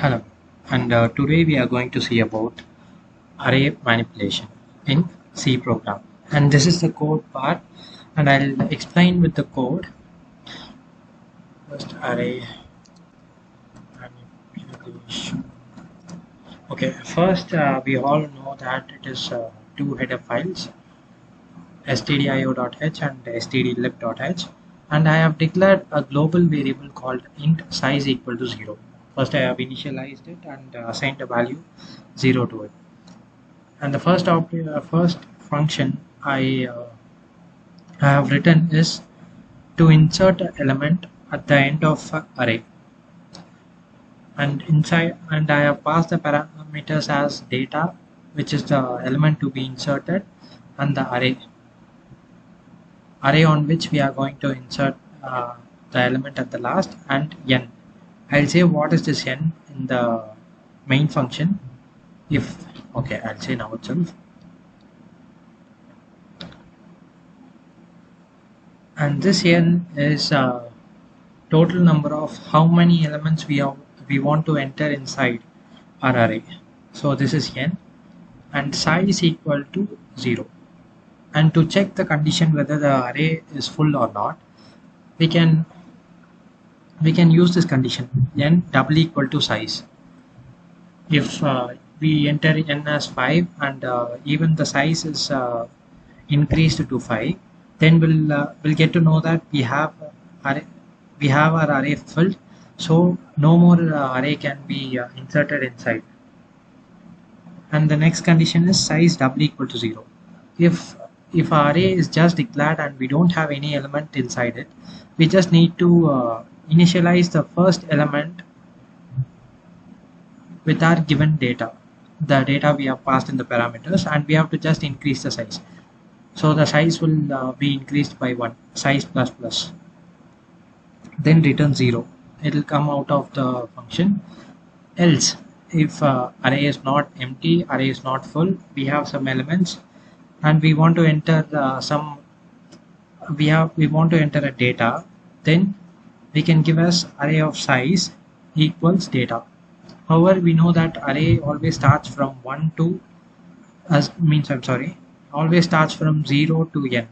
Hello, and today we are going to see about array manipulation in C program. And this is the code part, and I'll explain with the code. First, array manipulation. Okay, first we all know that it is two header files, stdio.h and stdlib.h, and I have declared a global variable called int size equal to 0. First I have initialized it and assigned a value 0 to it. And the first function I have written is to insert an element at the end of array, and inside, and I have passed the parameters as data, which is the element to be inserted, and the array on which we are going to insert the element at the last, and n. I'll say what is this n in the main function. If okay, I'll say now itself. And this n is total number of how many elements we want to enter inside our array. So this is n, and size equal to 0. And to check the condition whether the array is full or not, we can use this condition n double equal to size. If we enter n as 5 and even the size is increased to 5, then we'll get to know that we have our array filled, so no more array can be inserted inside. And the next condition is size double equal to 0. If our array is just declared and we don't have any element inside it, we just need to initialize the first element with our given data, the data we have passed in the parameters, and we have to just increase the size. So the size will be increased by 1, size plus plus, then return 0. It will come out of the function. Else, if array is not empty, array is not full, we have some elements and we want to enter we want to enter a data, then we can give us array of size equals data. However, we know that array always starts from 1 to always starts from 0 to n.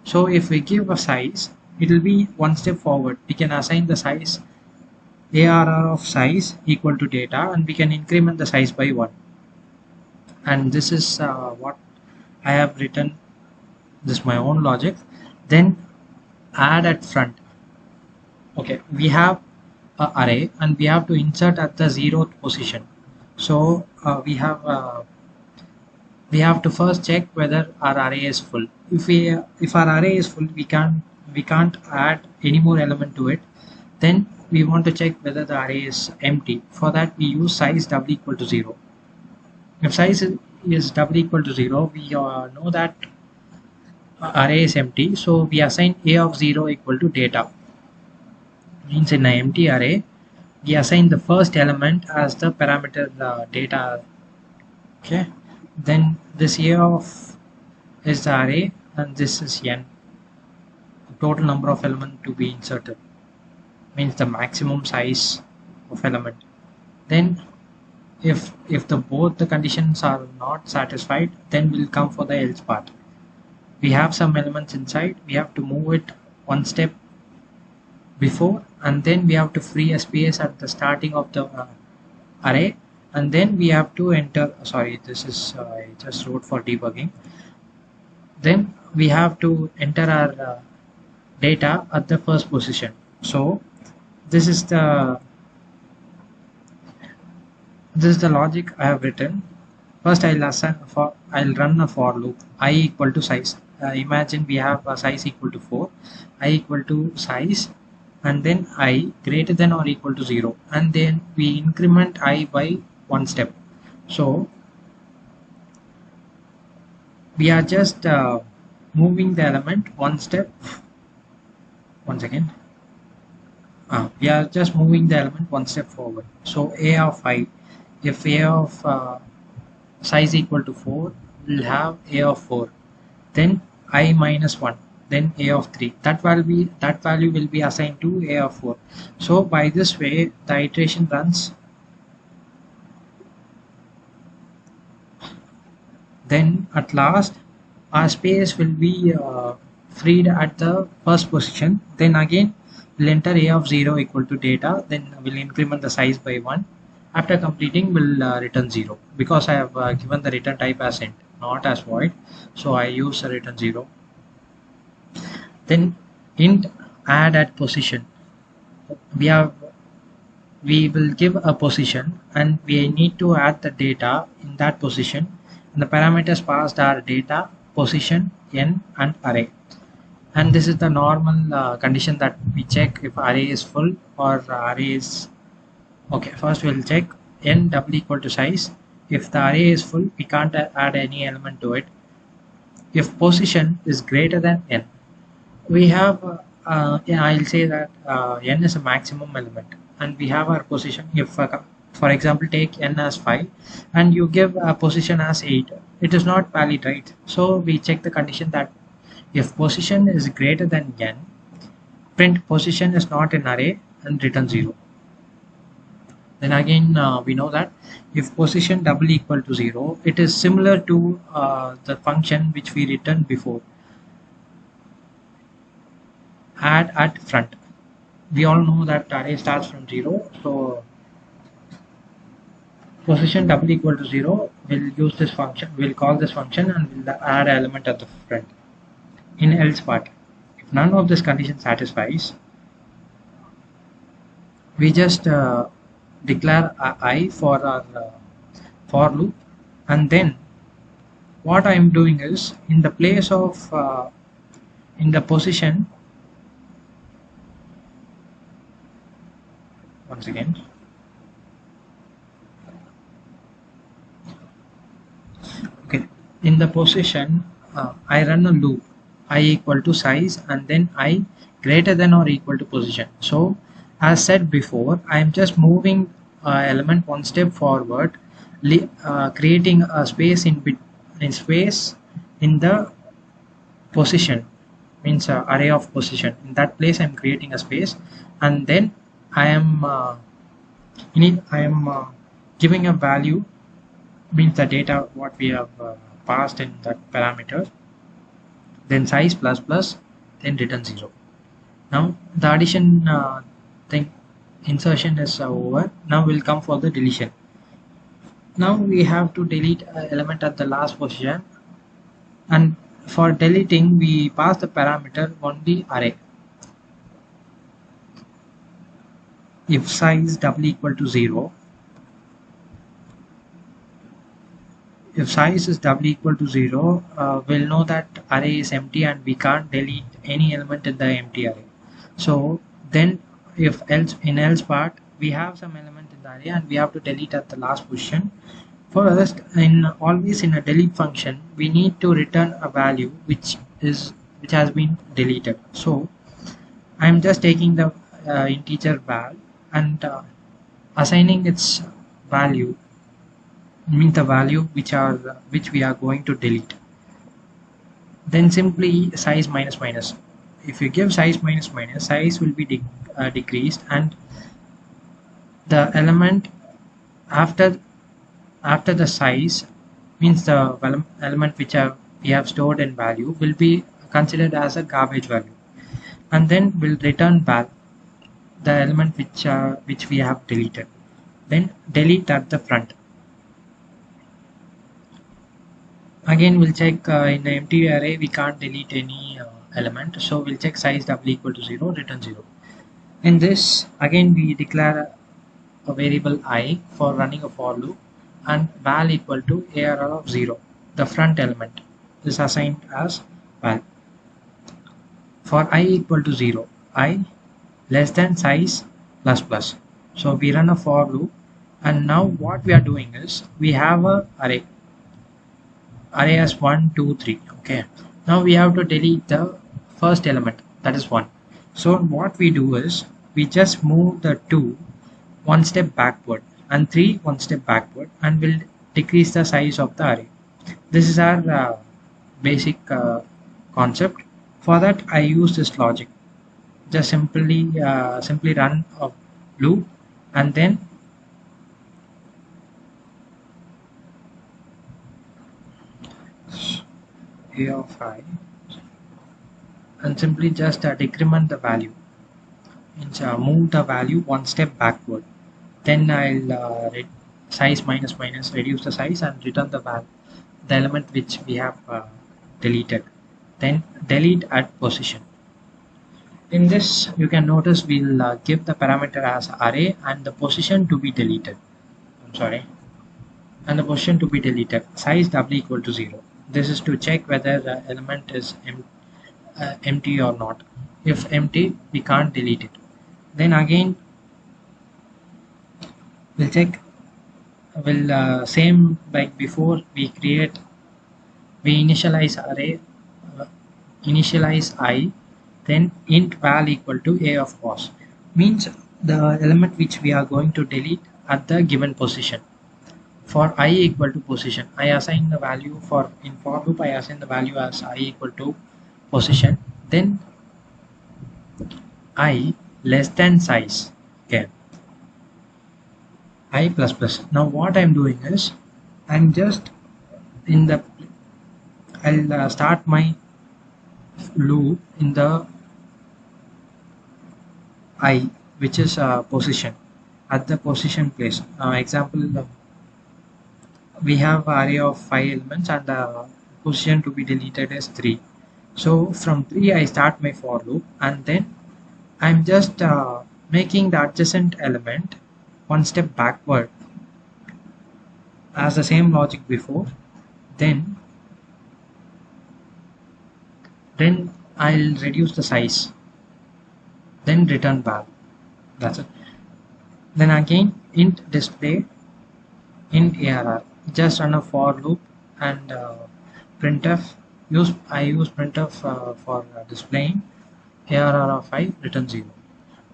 So if we give a size, it will be one step forward. We can assign the size arr of size equal to data, and we can increment the size by 1. And this is what I have written. This is my own logic. Then add at front. Okay, we have an array and we have to insert at the 0th position. So we have to first check whether our array is full. If our array is full, we can't add any more element to it. Then we want to check whether the array is empty. For that, we use size double equal to 0. If size is double equal to 0, we know that array is empty, so we assign a of 0 equal to data. Means in an empty array, we assign the first element as the parameter data. Okay, then this a of is the array, and this is n, the total number of element to be inserted, means the maximum size of element. Then if both the conditions are not satisfied, then we'll come for the else part. We have some elements inside, we have to move it one step before, and then we have to free a space at the starting of the array, and then we have to enter, sorry, this is I just wrote for debugging. Then we have to enter our data at the first position. So this is the logic I have written. First I'll run a for loop I equal to size. Imagine we have a size equal to 4, I equal to size, and then I greater than or equal to 0, and then we increment I by one step. So we are just moving the element one step. Once again, we are just moving the element one step forward. So a of I, if a of size equal to 4, we'll have a of 4, then I minus 1, then a of 3. That value will be assigned to a of 4. So by this way, the iteration runs Then at last our space will be freed at the first position. Then again we'll enter a of 0 equal to data, then we'll increment the size by 1. After completing we'll return 0 because I have given the return type as int, not as void, so I use a return 0. Then int add at position, we will give a position and we need to add the data in that position, and the parameters passed are data, position, n and array. And this is the normal condition that we check if array is full or array is okay. First we'll check n double equal to size. If the array is full, we can't add any element to it. If position is greater than n, we have yeah, I'll say that n is a maximum element and we have our position. If for example take n as 5 and you give a position as 8, it is not valid, right? So we check the condition that if position is greater than n, print position is not an array and return 0. Then again we know that if position double equal to 0, it is similar to the function which we returned before, add at front. We all know that array starts from 0, so position double equal to 0, we'll use this function, we'll call this function and we'll add element at the front. In else part, if none of this condition satisfies, we just declare I for our for loop, and then what I am doing is in the place of in the position, once again okay, in the position I run a loop I equal to size and then I greater than or equal to position. So as said before, I am just moving element one step forward, creating a space in space in the position, means array of position. In that place I am creating a space, and then I am giving a value, means the data what we have passed in that parameter, then size plus plus, then return 0. Now the addition thing, insertion is over. Now we'll come for the deletion. Now we have to delete an element at the last position, and for deleting we pass the parameter only array. If size double equal to 0, if size is double equal to 0, we'll know that array is empty and we can't delete any element in the empty array. So then if else, in else part we have some element in the array and we have to delete at the last position. First, always in a delete function we need to return a value which has been deleted. So I'm just taking the integer val and assigning its value, means the value which we are going to delete. Then simply size minus minus. If you give size minus minus, size will be decreased, and the element after the size, means the element which we have stored in value, will be considered as a garbage value, and then we'll return val, the element which we have deleted. Then delete at the front. Again we'll check in the empty array we can't delete any element, so we'll check size double equal to 0, return 0. In this again we declare a variable I for running a for loop, and val equal to ARR of 0, the front element is assigned as val. For I equal to 0, I less than size plus plus. So we run a for loop, and now what we are doing is we have a array as 1 2 3. Okay, now we have to delete the first element, that is 1. So what we do is we just move the 2 one step backward and 3 one step backward, and will decrease the size of the array. This is our basic concept. For that I use this logic. Just simply run a loop, and then a of I and simply just decrement the value, means move the value one step backward. Then I'll size minus minus reduce the size and return the element which we have deleted. Then delete at position. In this you can notice we'll give the parameter as array and the position to be deleted. I'm sorry. And the position to be deleted. Size doubly equal to 0. This is to check whether the element is empty or not. If empty, we can't delete it. Then again we'll check, same like before, we initialize array, initialize I, then int val equal to a of pos, means the element which we are going to delete at the given position. For I equal to position, I assign the value in for loop, I assign the value as I equal to position, then I less than size, okay, I plus plus. Now what I'm doing is I'm just I'll start my loop in the I, which is position, at the position place. Example, we have array of 5 elements and the position to be deleted is 3. So from 3 I start my for loop, and then I'm just making the adjacent element one step backward as the same logic before. Then I'll reduce the size, then return val. That's it. Then again int display, int arr, just run a for loop and printf. I use printf for displaying arr of I, return 0.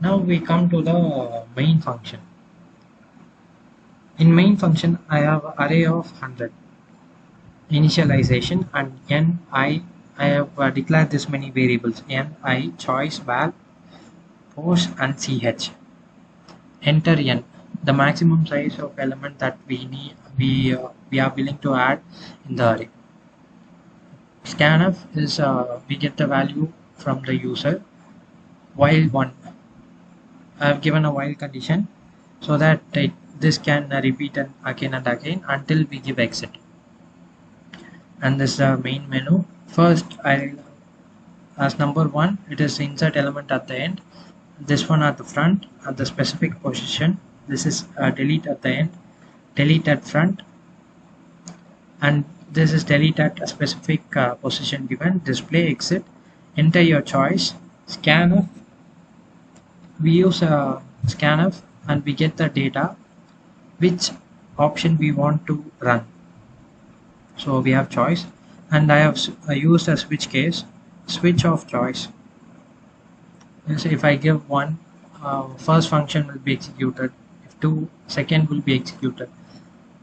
Now we come to the main function. In main function I have array of 100, initialization, and n I have declared this many variables, n I, choice, val, pos and ch. Enter n, the maximum size of element that we are willing to add in the array. Scanf is we get the value from the user. While 1, I have given a while condition so that this can repeat again and again until we give exit. And this is the main menu. First, as number 1, it is insert element at the end. This one at the front at the specific position. This is delete at the end, delete at front, and this is delete at a specific position given. Display exit, enter your choice. Scanf, we use scanf and we get the data which option we want to run. So we have choice, and I have used a switch case, switch of choice. So if I give 1, first function will be executed. If 2, second will be executed.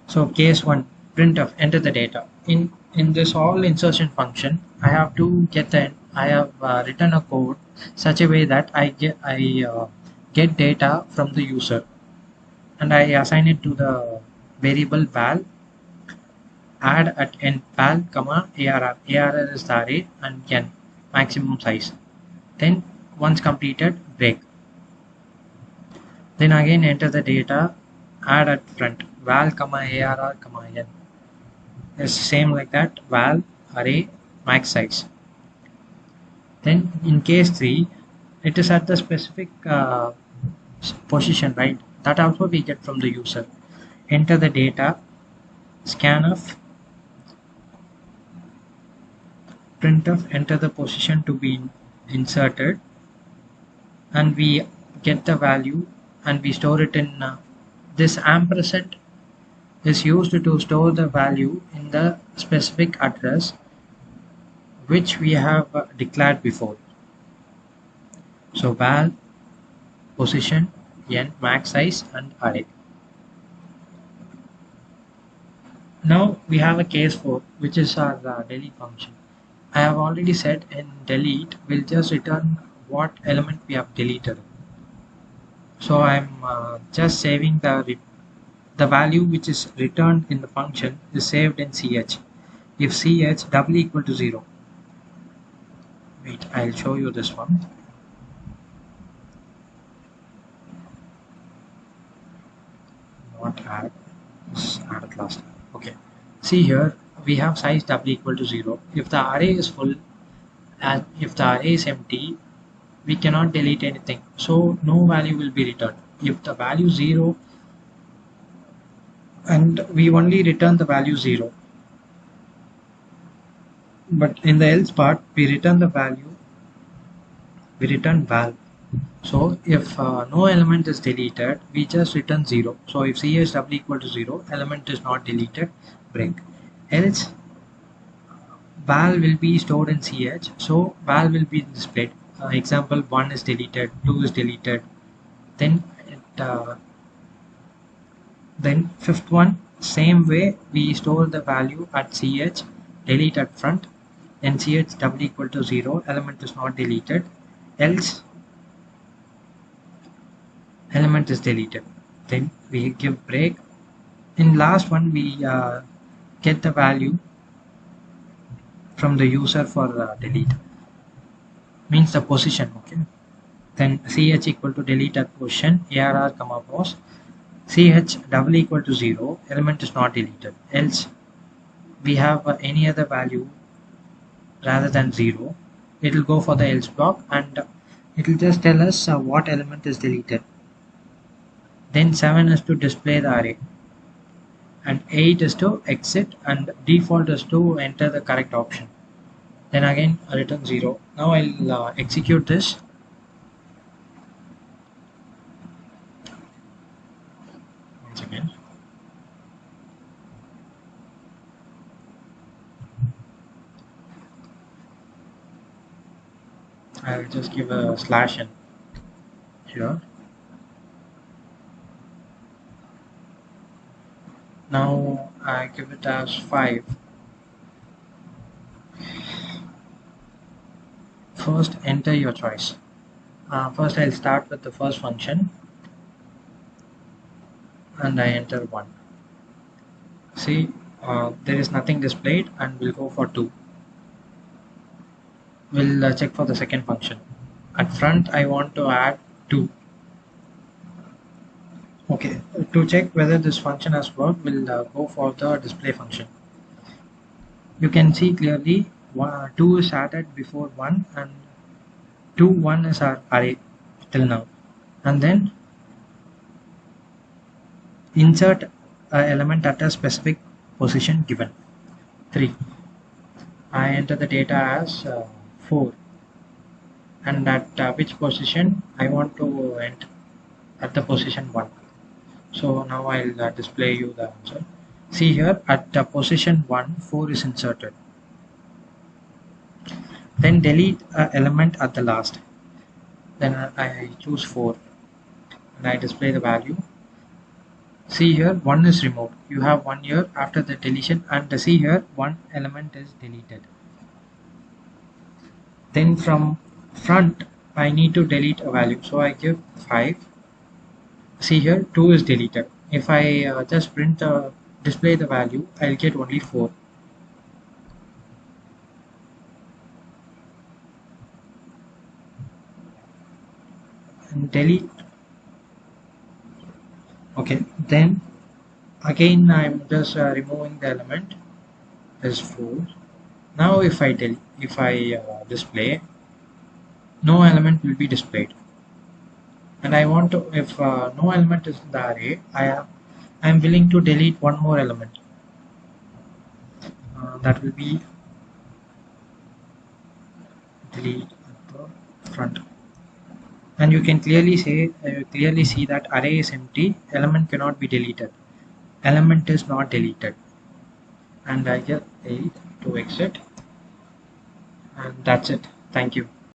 So case 1, printf, enter the data. In this all insertion function, I have to get I have written a code such a way that I get data from the user, and I assign it to the variable val, add at end val comma arr. Arr is the array and n, maximum size. Then once completed, break. Then again enter the data, add at front val comma arr comma n. It's same like that, val array max size. Then in case 3, it is at the specific position, right? That also we get from the user. Enter the data, scanf, printf, enter the position to be inserted, and we get the value and we store it in this ampersand is used to store the value in the specific address which we have declared before. So val, position, n, max size and array. Now we have a case 4, which is our delete function. I have already said in delete we'll just return what element we have deleted. So I'm just saving the value which is returned in the function is saved in ch. if ch double equal to 0. Wait, I'll show you this one. Not add, just add at last. Okay, see here we have size double equal to 0. If the array is full and if the array is empty, we cannot delete anything, so no value will be returned. If the value 0, and we only return the value 0, but in the else part we return the value, we return val. So if no element is deleted, we just return 0. So if ch double equal to 0, element is not deleted, break. Else val will be stored in ch, so val will be displayed. Example, 1 is deleted, 2 is deleted, then then fifth one, same way we store the value at ch, delete at front, then ch double equal to 0, element is not deleted, else element is deleted, then we give break. In last one we get the value from the user for delete, means the position. Okay, then ch equal to delete at position, arr comma pos, ch double equal to 0, element is not deleted, else we have any other value rather than 0, it will go for the else block and it will just tell us what element is deleted. Then 7 is to display the array and 8 is to exit and default is to enter the correct option. Then again return 0. Now I'll execute this. Once again. I'll just give a slash in here. Now I give it as 5. First enter your choice. First I'll start with the first function and I enter 1. See, there is nothing displayed and we'll go for 2. We'll check for the second function. At front I want to add 2. Okay, to check whether this function has worked, we'll go for the display function. You can see clearly 2 is added before 1 and 1 is our array till now. And then insert an element at a specific position given. 3. I enter the data as 4 and at which position I want to enter, at the position 1. So now I'll display you the answer. See here at position 1, 4 is inserted. Then delete an element at the last. Then I choose 4 and I display the value. See here 1 is removed. You have 1 here after the deletion, and see here 1 element is deleted. Then from front I need to delete a value, so I give 5. See here 2 is deleted. If I just print display the value, I'll get only 4. And delete. Okay, then again I'm just removing the element is 4. Now if I display, no element will be displayed. And I want to, if no element is in the array, I am willing to delete one more element. That will be delete at the front. And you can clearly see that array is empty, element cannot be deleted, element is not deleted, and I get 8 to exit, and that's it. Thank you.